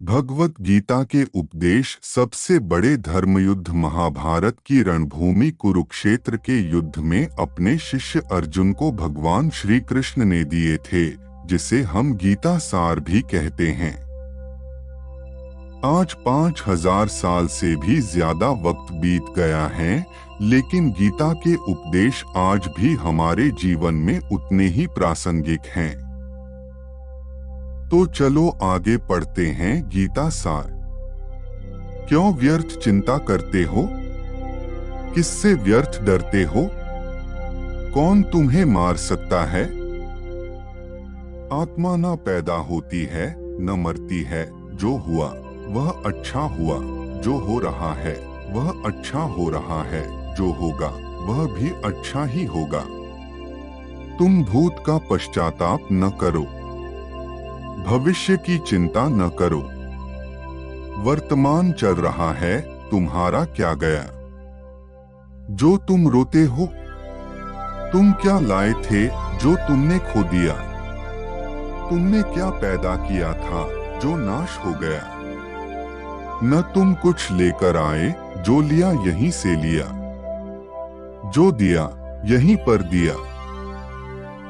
भगवत गीता के उपदेश सबसे बड़े धर्मयुद्ध महाभारत की रणभूमि कुरुक्षेत्र के युद्ध में अपने शिष्य अर्जुन को भगवान श्री कृष्ण ने दिए थे, जिसे हम गीता सार भी कहते हैं। आज 5000 साल से भी ज्यादा वक्त बीत गया है, लेकिन गीता के उपदेश आज भी हमारे जीवन में उतने ही प्रासंगिक हैं। तो चलो आगे पढ़ते हैं गीता सार। क्यों व्यर्थ चिंता करते हो? किससे व्यर्थ डरते हो? कौन तुम्हें मार सकता है? आत्मा न पैदा होती है न मरती है। जो हुआ वह अच्छा हुआ, जो हो रहा है वह अच्छा हो रहा है, जो होगा वह भी अच्छा ही होगा। तुम भूत का पश्चाताप न करो, भविष्य की चिंता न करो। वर्तमान चल रहा है, तुम्हारा क्या गया? जो तुम रोते हो, तुम क्या लाए थे जो तुमने खो दिया? तुमने क्या पैदा किया था जो नाश हो गया? न तुम कुछ लेकर आए, जो लिया यहीं से लिया। जो दिया यहीं पर दिया,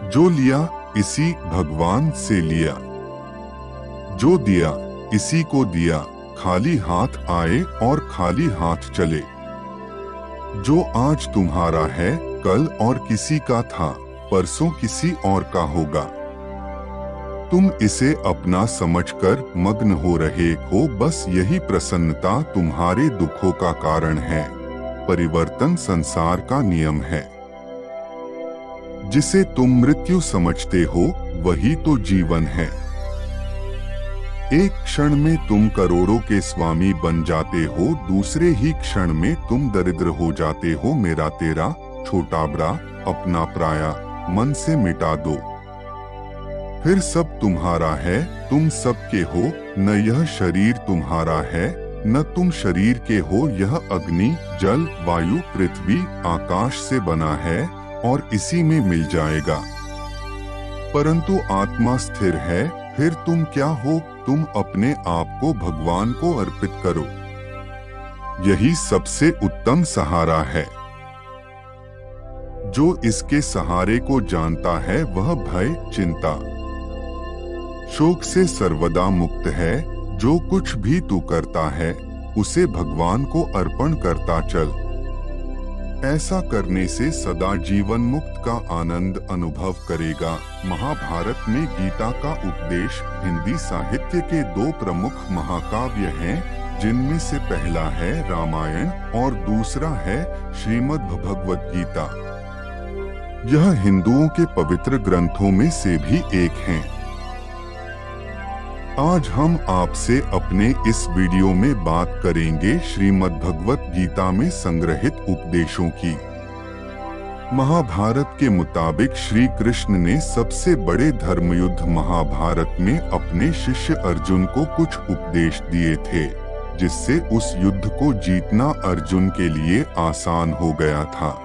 जो लिया इसी भगवान से लिया। जो दिया इसी को दिया, खाली हाथ आए और खाली हाथ चले। जो आज तुम्हारा है कल और किसी का था, परसों किसी और का होगा। तुम इसे अपना समझकर मग्न हो रहे हो, बस यही प्रसन्नता तुम्हारे दुखों का कारण है। परिवर्तन संसार का नियम है। जिसे तुम मृत्यु समझते हो वही तो जीवन है। एक क्षण में तुम करोड़ों के स्वामी बन जाते हो, दूसरे ही क्षण में तुम दरिद्र हो जाते हो। मेरा तेरा, छोटा बड़ा, अपना पराया मन से मिटा दो। फिर सब तुम्हारा है, तुम सबके हो। न यह शरीर तुम्हारा है न तुम शरीर के हो। यह अग्नि, जल, वायु, पृथ्वी, आकाश से बना है और इसी में मिल जाएगा। परंतु आत्मा स्थिर है। फिर तुम क्या हो? तुम अपने आप को भगवान को अर्पित करो। यही सबसे उत्तम सहारा है। जो इसके सहारे को जानता है वह भय, चिंता, शोक से सर्वदा मुक्त है। जो कुछ भी तू करता है उसे भगवान को अर्पण करता चल। ऐसा करने से सदा जीवन मुक्त का आनंद अनुभव करेगा। महाभारत में गीता का उपदेश हिंदी साहित्य के दो प्रमुख महाकाव्य हैं, जिनमें से पहला है रामायण और दूसरा है श्रीमद् भगवत गीता। यह हिंदुओं के पवित्र ग्रंथों में से भी एक हैं। आज हम आपसे अपने इस वीडियो में बात करेंगे श्रीमद् भगवत गीता में संग्रहित उपदेशों की। महाभारत के मुताबिक श्री कृष्ण ने सबसे बड़े धर्मयुद्ध महाभारत में अपने शिष्य अर्जुन को कुछ उपदेश दिए थे, जिससे उस युद्ध को जीतना अर्जुन के लिए आसान हो गया था।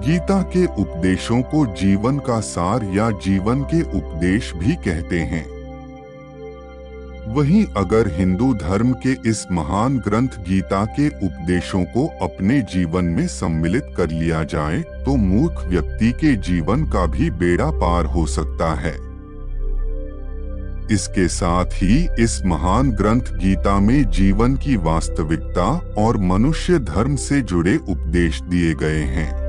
गीता के उपदेशों को जीवन का सार या जीवन के उपदेश भी कहते हैं। वहीं अगर हिंदू धर्म के इस महान ग्रंथ गीता के उपदेशों को अपने जीवन में सम्मिलित कर लिया जाए तो मूर्ख व्यक्ति के जीवन का भी बेड़ा पार हो सकता है। इसके साथ ही इस महान ग्रंथ गीता में जीवन की वास्तविकता और मनुष्य धर्म से जुड़े उपदेश दिए गए हैं।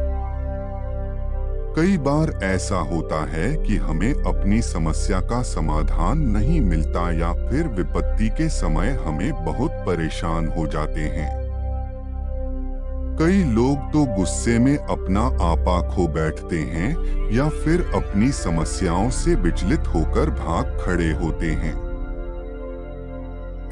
कई बार ऐसा होता है कि हमें अपनी समस्या का समाधान नहीं मिलता या फिर विपत्ति के समय हमें बहुत परेशान हो जाते हैं। कई लोग तो गुस्से में अपना आपा खो बैठते हैं या फिर अपनी समस्याओं से विचलित होकर भाग खड़े होते हैं।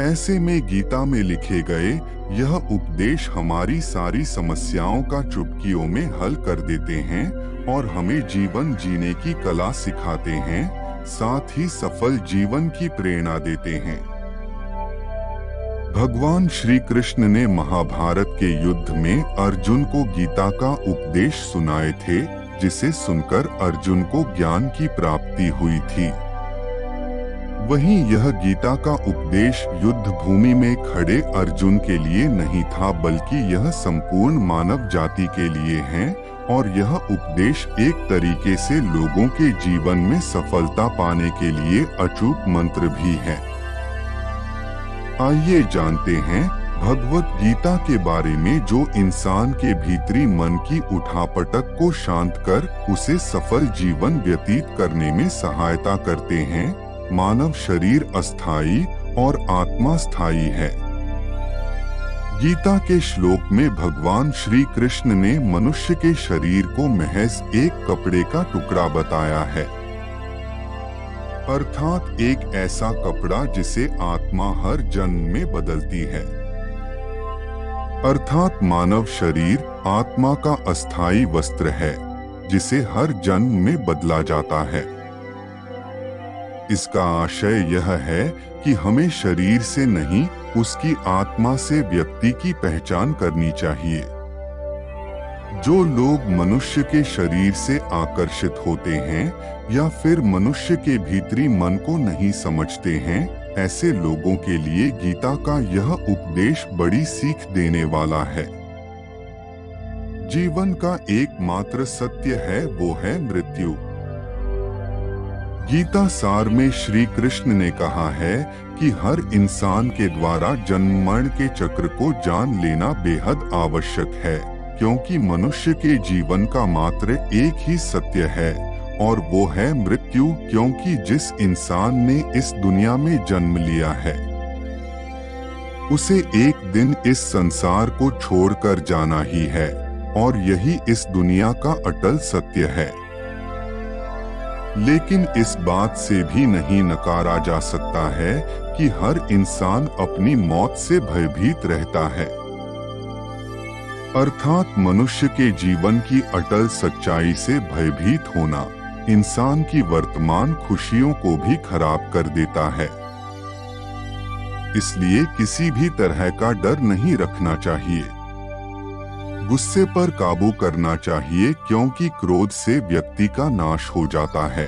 ऐसे में गीता में लिखे गए यह उपदेश हमारी सारी समस्याओं का चुटकियों में हल कर देते हैं और हमें जीवन जीने की कला सिखाते हैं, साथ ही सफल जीवन की प्रेरणा देते हैं। भगवान श्री कृष्ण ने महाभारत के युद्ध में अर्जुन को गीता का उपदेश सुनाए थे, जिसे सुनकर अर्जुन को ज्ञान की प्राप्ति हुई थी। वहीं यह गीता का उपदेश युद्ध भूमि में खड़े अर्जुन के लिए नहीं था, बल्कि यह संपूर्ण मानव जाति के लिए है, और यह उपदेश एक तरीके से लोगों के जीवन में सफलता पाने के लिए अचूक मंत्र भी है। आइए जानते हैं भगवत गीता के बारे में, जो इंसान के भीतरी मन की उठापटक को शांत कर उसे सफल जीवन व्यतीत करने में सहायता करते हैं। मानव शरीर अस्थायी और आत्मा स्थायी है। गीता के श्लोक में भगवान श्री कृष्ण ने मनुष्य के शरीर को महज एक कपड़े का टुकड़ा बताया है, अर्थात एक ऐसा कपड़ा जिसे आत्मा हर जन्म में बदलती है। अर्थात मानव शरीर आत्मा का अस्थायी वस्त्र है, जिसे हर जन्म में बदला जाता है। इसका आशय यह है कि हमें शरीर से नहीं, उसकी आत्मा से व्यक्ति की पहचान करनी चाहिए। जो लोग मनुष्य के शरीर से आकर्षित होते हैं या फिर मनुष्य के भीतरी मन को नहीं समझते हैं, ऐसे लोगों के लिए गीता का यह उपदेश बड़ी सीख देने वाला है। जीवन का एकमात्र सत्य है, वो है मृत्यु। गीता सार में श्री कृष्ण ने कहा है कि हर इंसान के द्वारा जन्म मरण के चक्र को जान लेना बेहद आवश्यक है, क्योंकि मनुष्य के जीवन का मात्र एक ही सत्य है, और वो है मृत्यु। क्योंकि जिस इंसान ने इस दुनिया में जन्म लिया है, उसे एक दिन इस संसार को छोड़कर जाना ही है, और यही इस दुनिया का अटल सत्य है। लेकिन इस बात से भी नहीं नकारा जा सकता है कि हर इंसान अपनी मौत से भयभीत रहता है। अर्थात मनुष्य के जीवन की अटल सच्चाई से भयभीत होना इंसान की वर्तमान खुशियों को भी खराब कर देता है। इसलिए किसी भी तरह का डर नहीं रखना चाहिए। गुस्से पर काबू करना चाहिए, क्योंकि क्रोध से व्यक्ति का नाश हो जाता है।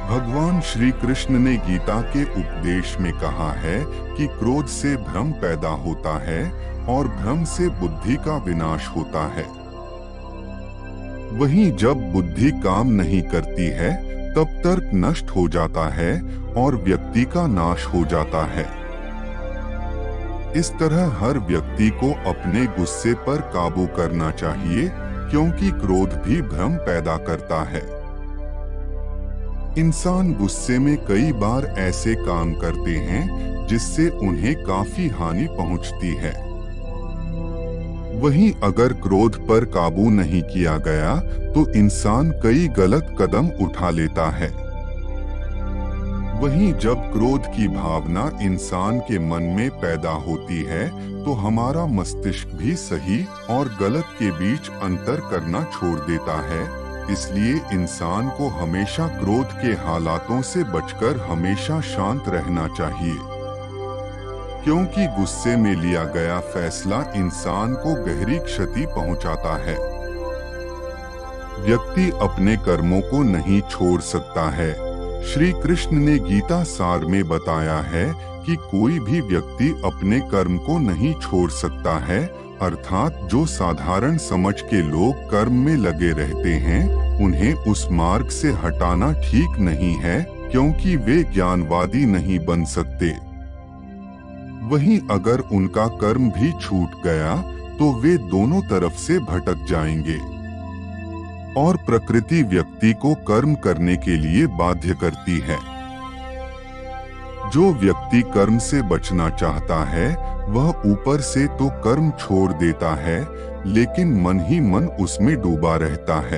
भगवान श्री कृष्ण ने गीता के उपदेश में कहा है कि क्रोध से भ्रम पैदा होता है और भ्रम से बुद्धि का विनाश होता है। वहीं जब बुद्धि काम नहीं करती है, तब तर्क नष्ट हो जाता है और व्यक्ति का नाश हो जाता है। इस तरह हर व्यक्ति को अपने गुस्से पर काबू करना चाहिए, क्योंकि क्रोध भी भ्रम पैदा करता है। इंसान गुस्से में कई बार ऐसे काम करते हैं जिससे उन्हें काफी हानि पहुंचती है। वहीं अगर क्रोध पर काबू नहीं किया गया तो इंसान कई गलत कदम उठा लेता है। वहीं जब क्रोध की भावना इंसान के मन में पैदा होती है तो हमारा मस्तिष्क भी सही और गलत के बीच अंतर करना छोड़ देता है। इसलिए इंसान को हमेशा क्रोध के हालातों से बचकर हमेशा शांत रहना चाहिए, क्योंकि गुस्से में लिया गया फैसला इंसान को गहरी क्षति पहुंचाता है। व्यक्ति अपने कर्मों को नहीं छोड़ सकता है। श्री कृष्ण ने गीता सार में बताया है कि कोई भी व्यक्ति अपने कर्म को नहीं छोड़ सकता है, अर्थात जो साधारण समझ के लोग कर्म में लगे रहते हैं, उन्हें उस मार्ग से हटाना ठीक नहीं है, क्योंकि वे ज्ञानवादी नहीं बन सकते। वहीं अगर उनका कर्म भी छूट गया तो वे दोनों तरफ से भटक जाएंगे, और प्रकृति व्यक्ति को कर्म करने के लिए बाध्य करती है। जो व्यक्ति कर्म से बचना चाहता है वह ऊपर से तो कर्म छोड़ देता है, लेकिन मन ही मन उसमें डूबा रहता है।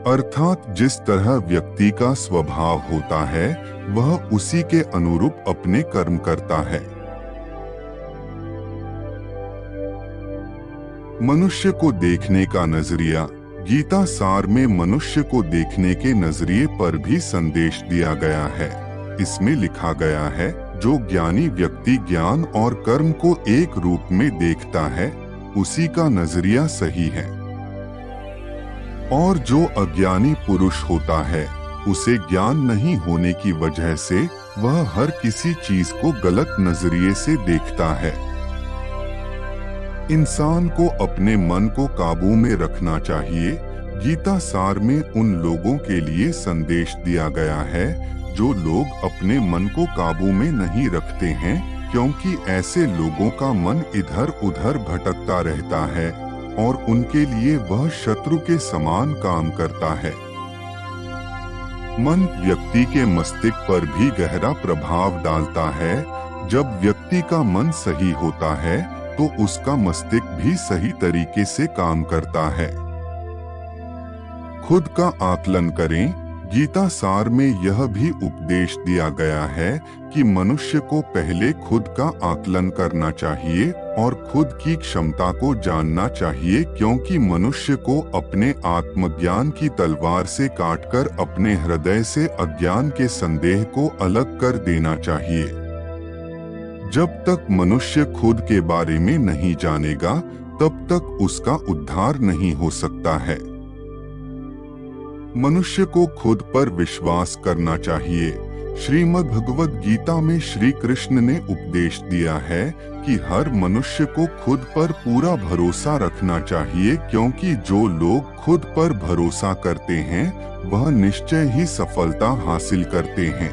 अर्थात जिस तरह व्यक्ति का स्वभाव होता है वह उसी के अनुरूप अपने कर्म करता है। मनुष्य को देखने का नजरिया। गीता सार में मनुष्य को देखने के नजरिए पर भी संदेश दिया गया है। इसमें लिखा गया है, जो ज्ञानी व्यक्ति ज्ञान और कर्म को एक रूप में देखता है उसी का नजरिया सही है, और जो अज्ञानी पुरुष होता है उसे ज्ञान नहीं होने की वजह से वह हर किसी चीज को गलत नजरिए से देखता है। इंसान को अपने मन को काबू में रखना चाहिए। गीता सार में उन लोगों के लिए संदेश दिया गया है जो लोग अपने मन को काबू में नहीं रखते हैं, क्योंकि ऐसे लोगों का मन इधर उधर भटकता रहता है और उनके लिए वह शत्रु के समान काम करता है। मन व्यक्ति के मस्तिष्क पर भी गहरा प्रभाव डालता है। जब व्यक्ति का मन सही होता है तो उसका मस्तिष्क भी सही तरीके से काम करता है। खुद का आकलन करें। गीता सार में यह भी उपदेश दिया गया है कि मनुष्य को पहले खुद का आकलन करना चाहिए और खुद की क्षमता को जानना चाहिए, क्योंकि मनुष्य को अपने आत्मज्ञान की तलवार से काटकर अपने हृदय से अज्ञान के संदेह को अलग कर देना चाहिए। जब तक मनुष्य खुद के बारे में नहीं जानेगा तब तक उसका उद्धार नहीं हो सकता है। मनुष्य को खुद पर विश्वास करना चाहिए। श्रीमद् भगवद गीता में श्री कृष्ण ने उपदेश दिया है कि हर मनुष्य को खुद पर पूरा भरोसा रखना चाहिए, क्योंकि जो लोग खुद पर भरोसा करते हैं वह निश्चय ही सफलता हासिल करते हैं।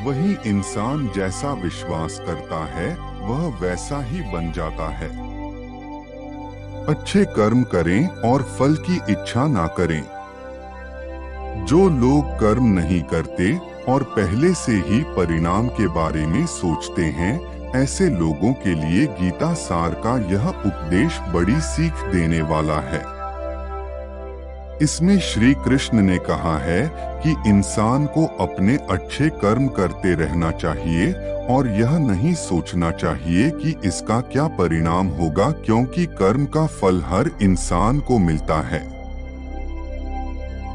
वही इंसान जैसा विश्वास करता है वह वैसा ही बन जाता है। अच्छे कर्म करें और फल की इच्छा ना करें। जो लोग कर्म नहीं करते और पहले से ही परिणाम के बारे में सोचते हैं, ऐसे लोगों के लिए गीता सार का यह उपदेश बड़ी सीख देने वाला है। इसमें श्री कृष्ण ने कहा है कि इंसान को अपने अच्छे कर्म करते रहना चाहिए और यह नहीं सोचना चाहिए कि इसका क्या परिणाम होगा, क्योंकि कर्म का फल हर इंसान को मिलता है।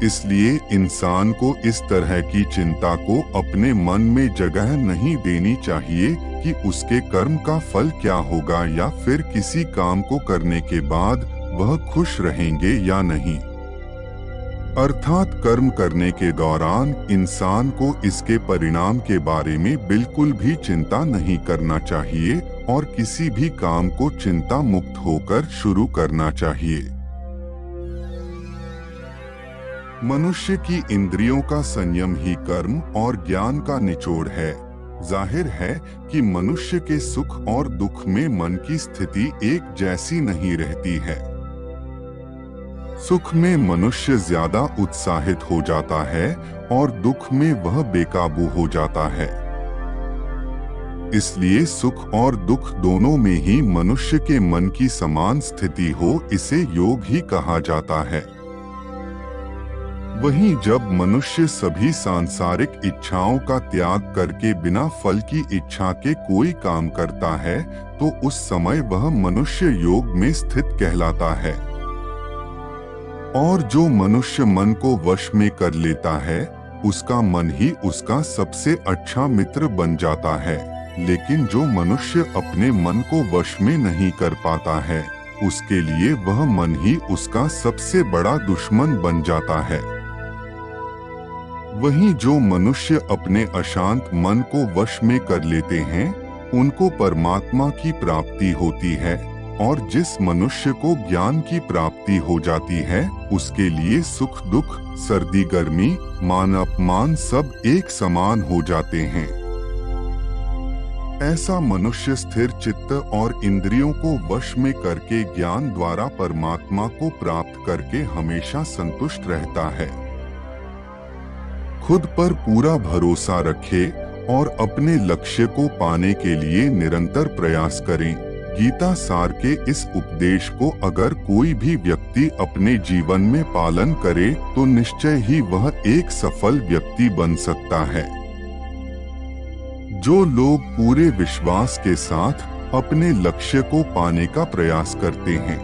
इसलिए इंसान को इस तरह की चिंता को अपने मन में जगह नहीं देनी चाहिए कि उसके कर्म का फल क्या होगा या फिर किसी काम को करने के बाद वह खुश रहेंगे या नहीं। अर्थात कर्म करने के दौरान इंसान को इसके परिणाम के बारे में बिल्कुल भी चिंता नहीं करना चाहिए और किसी भी काम को चिंता मुक्त होकर शुरू करना चाहिए। मनुष्य की इंद्रियों का संयम ही कर्म और ज्ञान का निचोड़ है। जाहिर है कि मनुष्य के सुख और दुख में मन की स्थिति एक जैसी नहीं रहती है। सुख में मनुष्य ज्यादा उत्साहित हो जाता है और दुख में वह बेकाबू हो जाता है। इसलिए सुख और दुख दोनों में ही मनुष्य के मन की समान स्थिति हो, इसे योग ही कहा जाता है। वहीं जब मनुष्य सभी सांसारिक इच्छाओं का त्याग करके बिना फल की इच्छा के कोई काम करता है तो उस समय वह मनुष्य योग में स्थित कहलाता है। और जो मनुष्य मन को वश में कर लेता है उसका मन ही उसका सबसे अच्छा मित्र बन जाता है। लेकिन जो मनुष्य अपने मन को वश में नहीं कर पाता है उसके लिए वह मन ही उसका सबसे बड़ा दुश्मन बन जाता है। वहीं जो मनुष्य अपने अशांत मन को वश में कर लेते हैं उनको परमात्मा की प्राप्ति होती है, और जिस मनुष्य को ज्ञान की प्राप्ति हो जाती है उसके लिए सुख दुख, सर्दी गर्मी, मान अपमान सब एक समान हो जाते हैं। ऐसा मनुष्य स्थिर चित्त और इंद्रियों को वश में करके ज्ञान द्वारा परमात्मा को प्राप्त करके हमेशा संतुष्ट रहता है। खुद पर पूरा भरोसा रखे और अपने लक्ष्य को पाने के लिए निरंतर प्रयास करें। गीता सार के इस उपदेश को अगर कोई भी व्यक्ति अपने जीवन में पालन करे तो निश्चय ही वह एक सफल व्यक्ति बन सकता है। जो लोग पूरे विश्वास के साथ अपने लक्ष्य को पाने का प्रयास करते हैं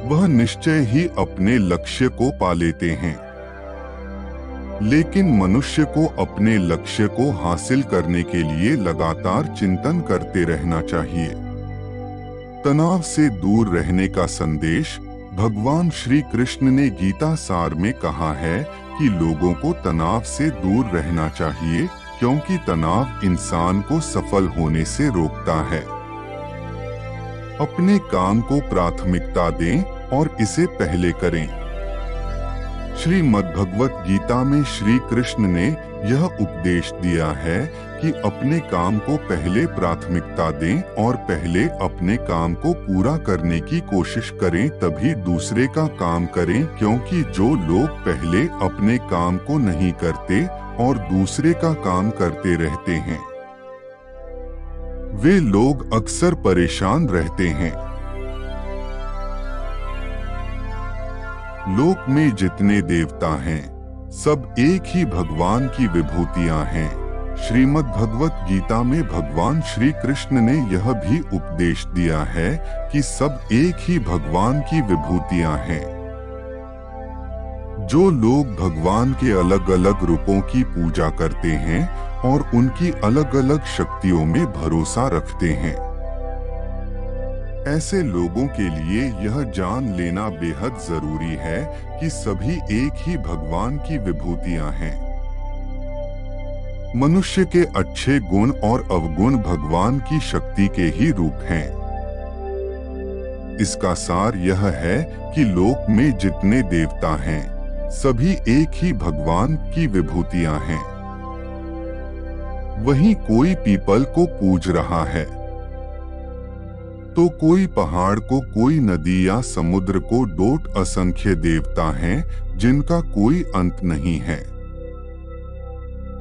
वह निश्चय ही अपने लक्ष्य को पा लेते हैं। लेकिन मनुष्य को अपने लक्ष्य को हासिल करने के लिए लगातार चिंतन करते रहना चाहिए। तनाव से दूर रहने का संदेश भगवान श्री कृष्ण ने गीता सार में कहा है कि लोगों को तनाव से दूर रहना चाहिए, क्योंकि तनाव इंसान को सफल होने से रोकता है। अपने काम को प्राथमिकता दें और इसे पहले करें। श्रीमद्भगवत गीता में श्री कृष्ण ने यह उपदेश दिया है कि अपने काम को पहले प्राथमिकता दें और पहले अपने काम को पूरा करने की कोशिश करें, तभी दूसरे का काम करें, क्योंकि जो लोग पहले अपने काम को नहीं करते और दूसरे का काम करते रहते हैं, वे लोग अक्सर परेशान रहते हैं। लोक में जितने देवता हैं, सब एक ही भगवान की विभूतियां हैं। श्रीमद्भगवत गीता में भगवान श्री कृष्ण ने यह भी उपदेश दिया है कि सब एक ही भगवान की विभूतियां हैं। जो लोग भगवान के अलग अलग रूपों की पूजा करते हैं और उनकी अलग अलग शक्तियों में भरोसा रखते हैं, ऐसे लोगों के लिए यह जान लेना बेहद जरूरी है कि सभी एक ही भगवान की विभूतियां हैं। मनुष्य के अच्छे गुण और अवगुण भगवान की शक्ति के ही रूप हैं। इसका सार यह है कि लोक में जितने देवता हैं, सभी एक ही भगवान की विभूतियां हैं। वहीं कोई पीपल को पूज रहा है, तो कोई पहाड़ को, कोई नदी या समुद्र को, डोट असंख्य देवता हैं जिनका कोई अंत नहीं है।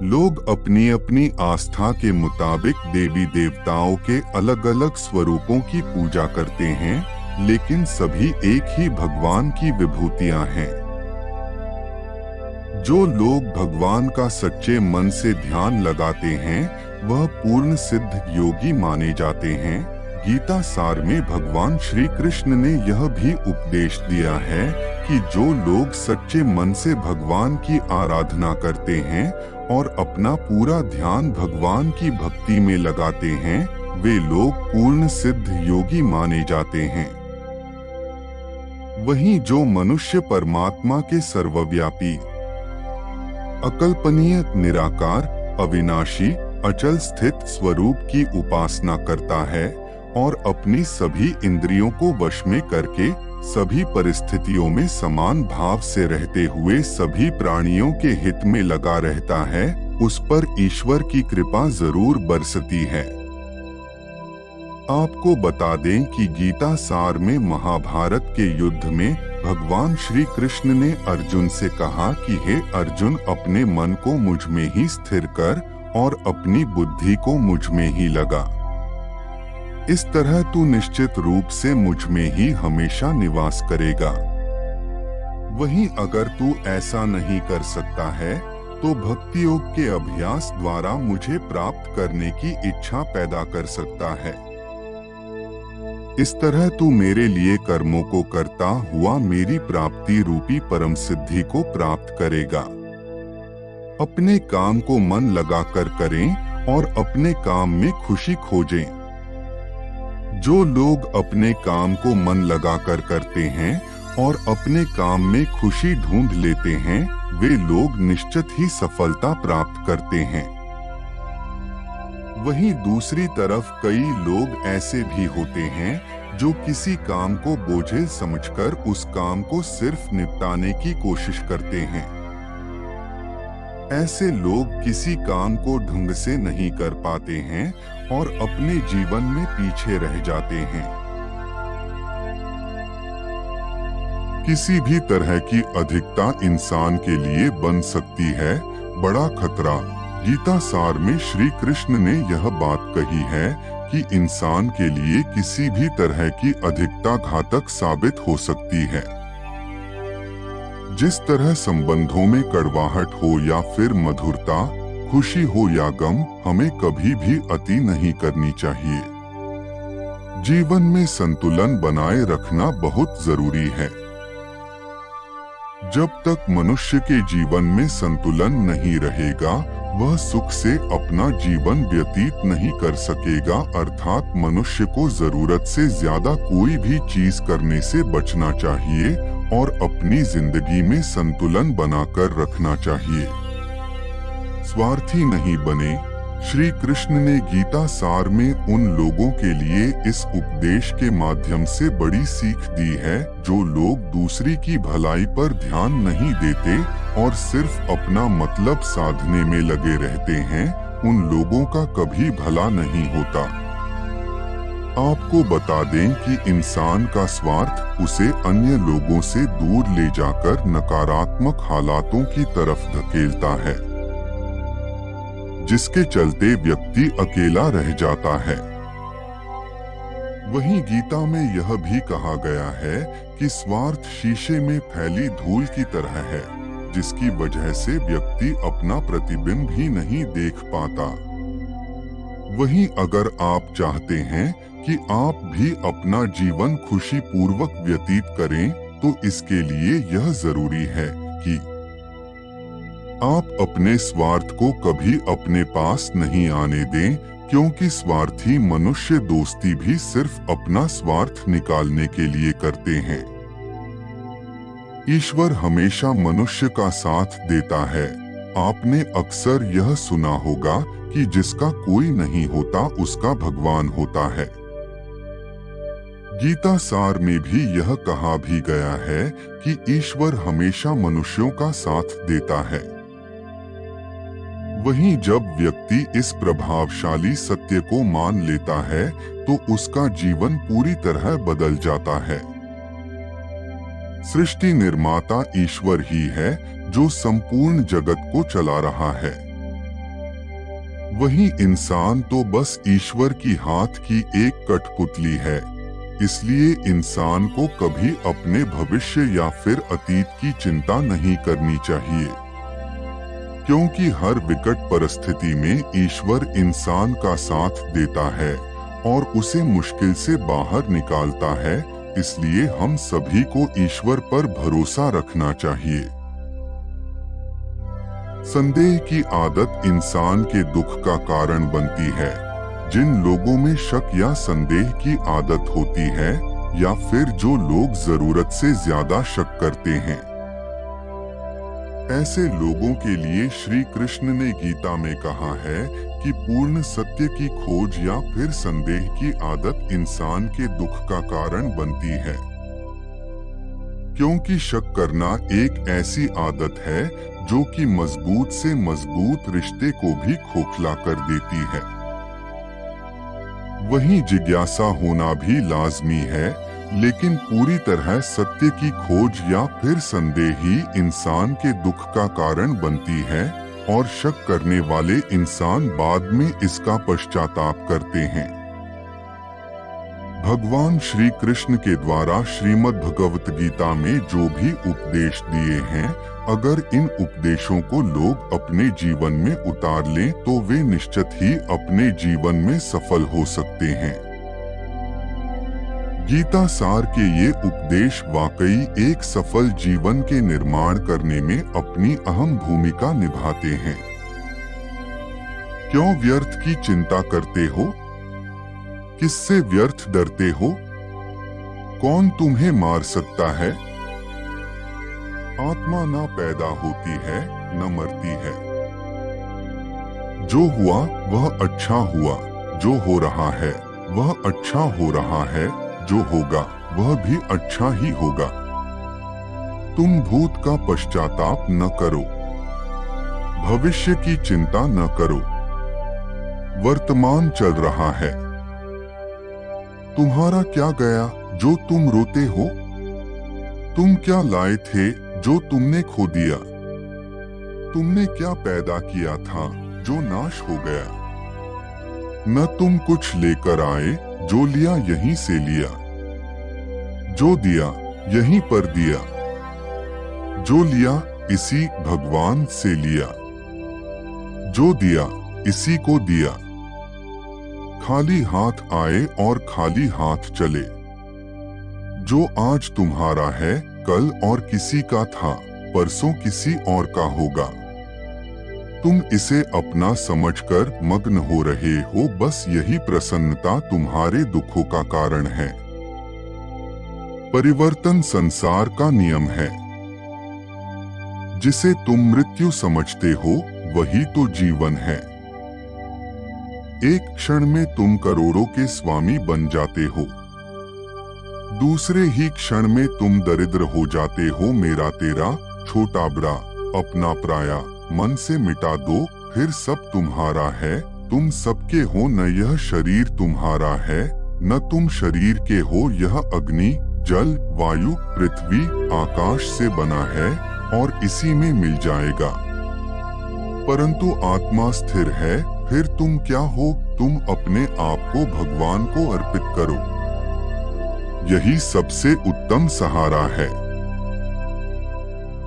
लोग अपनी अपनी आस्था के मुताबिक देवी देवताओं के अलग अलग स्वरूपों की पूजा करते हैं, लेकिन सभी एक ही भगवान की विभूतियां हैं। जो लोग भगवान का सच्चे मन से ध्यान लगाते हैं, वह पूर्ण सिद्ध योगी माने जाते हैं। गीता सार में भगवान श्री कृष्ण ने यह भी उपदेश दिया है कि जो लोग सच्चे मन से भगवान की आराधना करते हैं और अपना पूरा ध्यान भगवान की भक्ति में लगाते हैं, वे लोग पूर्ण सिद्ध योगी माने जाते हैं। वहीं जो मनुष्य परमात्मा के सर्वव्यापी, अकल्पनीय, निराकार, अविनाशी, अचल स्थित स्वरूप की उपासना करता है और अपनी सभी इंद्रियों को वश में करके सभी परिस्थितियों में समान भाव से रहते हुए सभी प्राणियों के हित में लगा रहता है, उस पर ईश्वर की कृपा जरूर बरसती है। आपको बता दें कि गीता सार में महाभारत के युद्ध में भगवान श्री कृष्ण ने अर्जुन से कहा कि हे अर्जुन, अपने मन को मुझ में ही स्थिर कर और अपनी बुद्धि को मुझ में ही लगा। इस तरह तू निश्चित रूप से मुझ में ही हमेशा निवास करेगा। वहीं अगर तू ऐसा नहीं कर सकता है, तो भक्ति योग के अभ्यास द्वारा मुझे प्राप्त करने की इच्छा पैदा कर सकता है। इस तरह तू मेरे लिए कर्मों को करता हुआ मेरी प्राप्ति रूपी परम सिद्धि को प्राप्त करेगा। अपने काम को मन लगाकर करें और अपने काम में खुशी खोजें। जो लोग अपने काम को मन लगाकर करते हैं और अपने काम में खुशी ढूंढ लेते हैं, वे लोग निश्चित ही सफलता प्राप्त करते हैं। वहीं दूसरी तरफ कई लोग ऐसे भी होते हैं जो किसी काम को बोझिल समझकर उस काम को सिर्फ निपटाने की कोशिश करते हैं। ऐसे लोग किसी काम को ढंग से नहीं कर पाते हैं और अपने जीवन में पीछे रह जाते हैं। किसी भी तरह की अधिकता इंसान के लिए बन सकती है बड़ा खतरा। गीता सार में श्री कृष्ण ने यह बात कही है कि इंसान के लिए किसी भी तरह की अधिकता घातक साबित हो सकती है। जिस तरह संबंधों में कड़वाहट हो या फिर मधुरता, खुशी हो या गम, हमें कभी भी अति नहीं करनी चाहिए। जीवन में संतुलन बनाए रखना बहुत जरूरी है। जब तक मनुष्य के जीवन में संतुलन नहीं रहेगा, वह सुख से अपना जीवन व्यतीत नहीं कर सकेगा। अर्थात मनुष्य को जरूरत से ज्यादा कोई भी चीज करने से बचना चाहिए और अपनी जिंदगी में संतुलन बनाकर रखना चाहिए। स्वार्थी नहीं बने। श्री कृष्ण ने गीता सार में उन लोगों के लिए इस उपदेश के माध्यम से बड़ी सीख दी है जो लोग दूसरी की भलाई पर ध्यान नहीं देते और सिर्फ अपना मतलब साधने में लगे रहते हैं। उन लोगों का कभी भला नहीं होता। आपको बता दें कि इंसान का स्वार्थ उसे अन्य लोगों से दूर ले जाकर नकारात्मक हालातों की तरफ धकेलता है, जिसके चलते व्यक्ति अकेला रह जाता है। वहीं गीता में यह भी कहा गया है कि स्वार्थ शीशे में फैली धूल की तरह है, जिसकी वजह से व्यक्ति अपना प्रतिबिंब ही नहीं देख पाता। वहीं अगर आप चाहते हैं कि आप भी अपना जीवन खुशी पूर्वक व्यतीत करें, तो इसके लिए यह जरूरी है कि आप अपने स्वार्थ को कभी अपने पास नहीं आने दें, क्योंकि स्वार्थी मनुष्य दोस्ती भी सिर्फ अपना स्वार्थ निकालने के लिए करते हैं। ईश्वर हमेशा मनुष्य का साथ देता है। आपने अक्सर यह सुना होगा कि जिसका कोई नहीं होता उसका भगवान होता है। गीता सार में भी यह कहा भी गया है कि ईश्वर हमेशा मनुष्यों का साथ देता है। वहीं जब व्यक्ति इस प्रभावशाली सत्य को मान लेता है तो उसका जीवन पूरी तरह बदल जाता है। सृष्टि निर्माता ईश्वर ही है जो संपूर्ण जगत को चला रहा है। वहीं इंसान तो बस ईश्वर की हाथ की एक कठपुतली है। इसलिए इंसान को कभी अपने भविष्य या फिर अतीत की चिंता नहीं करनी चाहिए, क्योंकि हर विकट परिस्थिति में ईश्वर इंसान का साथ देता है और उसे मुश्किल से बाहर निकालता है। इसलिए हम सभी को ईश्वर पर भरोसा रखना चाहिए। संदेह की आदत इंसान के दुख का कारण बनती है। जिन लोगों में शक या संदेह की आदत होती है या फिर जो लोग जरूरत से ज्यादा शक करते हैं, ऐसे लोगों के लिए श्री कृष्ण ने गीता में कहा है कि पूर्ण सत्य की खोज या फिर संदेह की आदत इंसान के दुख का कारण बनती है, क्योंकि शक करना एक ऐसी आदत है जो कि मजबूत से मजबूत रिश्ते को भी खोखला कर देती है। वहीं जिज्ञासा होना भी लाजमी है, लेकिन पूरी तरह सत्य की खोज या फिर संदेह ही इंसान के दुख का कारण बनती है और शक करने वाले इंसान बाद में इसका पश्चाताप करते हैं। भगवान श्री कृष्ण के द्वारा श्रीमद् भगवत गीता में जो भी उपदेश दिए हैं, अगर इन उपदेशों को लोग अपने जीवन में उतार लें तो वे निश्चित ही अपने जीवन में सफल हो सकते हैं। गीता सार के ये उपदेश वाकई एक सफल जीवन के निर्माण करने में अपनी अहम भूमिका निभाते हैं। क्यों व्यर्थ की चिंता करते हो? किससे व्यर्थ डरते हो? कौन तुम्हें मार सकता है? आत्मा न पैदा होती है न मरती है। जो हुआ वह अच्छा हुआ, जो हो रहा है वह अच्छा हो रहा है, जो होगा वह भी अच्छा ही होगा। तुम भूत का पश्चाताप न करो, भविष्य की चिंता न करो। वर्तमान चल रहा है। तुम्हारा क्या गया जो तुम रोते हो? तुम क्या लाए थे जो तुमने खो दिया? तुमने क्या पैदा किया था जो नाश हो गया? न तुम कुछ लेकर आए, जो लिया यहीं से लिया। जो दिया यहीं पर दिया। जो लिया इसी भगवान से लिया। जो दिया इसी को दिया। खाली हाथ आए और खाली हाथ चले। जो आज तुम्हारा है कल और किसी का था, परसों किसी और का होगा। तुम इसे अपना समझकर मग्न हो रहे हो, बस यही प्रसन्नता तुम्हारे दुखों का कारण है। परिवर्तन संसार का नियम है। जिसे तुम मृत्यु समझते हो वही तो जीवन है। एक क्षण में तुम करोड़ों के स्वामी बन जाते हो, दूसरे ही क्षण में तुम दरिद्र हो जाते हो। मेरा तेरा, छोटा बड़ा, अपना पराया मन से मिटा दो, फिर सब तुम्हारा है। तुम सबके हो, न यह शरीर तुम्हारा है, न तुम शरीर के हो। यह अग्नि, जल, वायु, पृथ्वी, आकाश से बना है और इसी में मिल जाएगा। परंतु आत्मा स्थिर है। फिर तुम क्या हो? तुम अपने आप को भगवान को अर्पित करो। यही सबसे उत्तम सहारा है।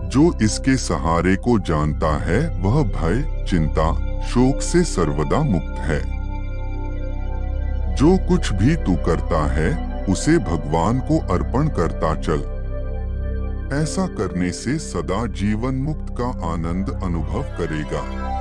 जो इसके सहारे को जानता है वह भय, चिंता, शोक से सर्वदा मुक्त है। जो कुछ भी तू करता है उसे भगवान को अर्पण करता चल। ऐसा करने से सदा जीवन मुक्त का आनंद अनुभव करेगा।